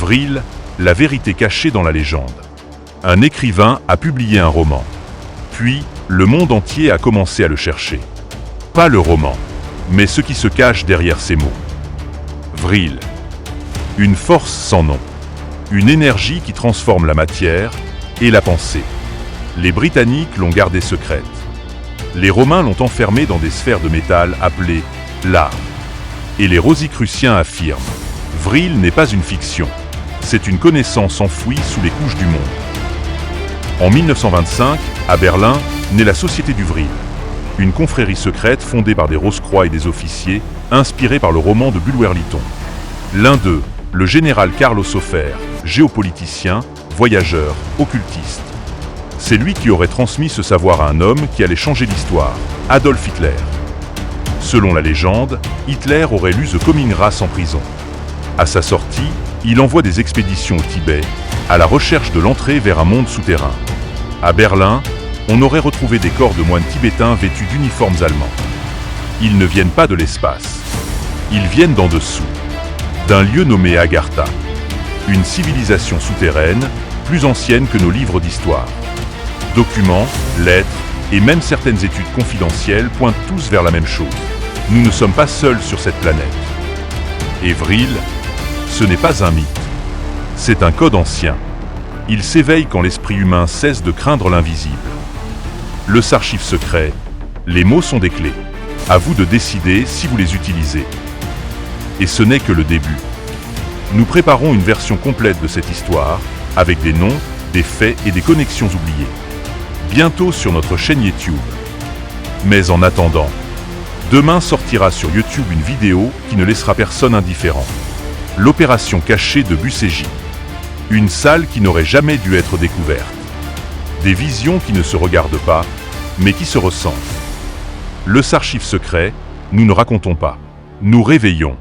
Vril, la vérité cachée dans la légende. Un écrivain a publié un roman. Puis, le monde entier a commencé à le chercher. Pas le roman, mais ce qui se cache derrière ces mots. Vril. Une force sans nom. Une énergie qui transforme la matière et la pensée. Les Britanniques l'ont gardée secrète. Les Romains l'ont enfermée dans des sphères de métal appelées l'art. Et les Rosicruciens affirment: Vril n'est pas une fiction, c'est une connaissance enfouie sous les couches du monde. En 1925, à Berlin, naît la Société du Vril, une confrérie secrète fondée par des Rose-Croix et des officiers, inspirée par le roman de Bulwer-Lytton. L'un d'eux, le général Carlo Sofer, géopoliticien, voyageur, occultiste. C'est lui qui aurait transmis ce savoir à un homme qui allait changer l'histoire, Adolf Hitler. Selon la légende, Hitler aurait lu The Coming Race en prison. À sa sortie, il envoie des expéditions au Tibet, à la recherche de l'entrée vers un monde souterrain. À Berlin, on aurait retrouvé des corps de moines tibétains vêtus d'uniformes allemands. Ils ne viennent pas de l'espace. Ils viennent d'en dessous, d'un lieu nommé Agartha. Une civilisation souterraine, plus ancienne que nos livres d'histoire. Documents, lettres et même certaines études confidentielles pointent tous vers la même chose. Nous ne sommes pas seuls sur cette planète. Et Vril, ce n'est pas un mythe. C'est un code ancien. Il s'éveille quand l'esprit humain cesse de craindre l'invisible. Le Sarchife secret, les mots sont des clés. À vous de décider si vous les utilisez. Et ce n'est que le début. Nous préparons une version complète de cette histoire, avec des noms, des faits et des connexions oubliées. Bientôt sur notre chaîne YouTube. Mais en attendant, demain sortira sur YouTube une vidéo qui ne laissera personne indifférent. L'opération cachée de Busséji. Une salle qui n'aurait jamais dû être découverte. Des visions qui ne se regardent pas, mais qui se ressentent. Le Sarchife secret, nous ne racontons pas. Nous réveillons.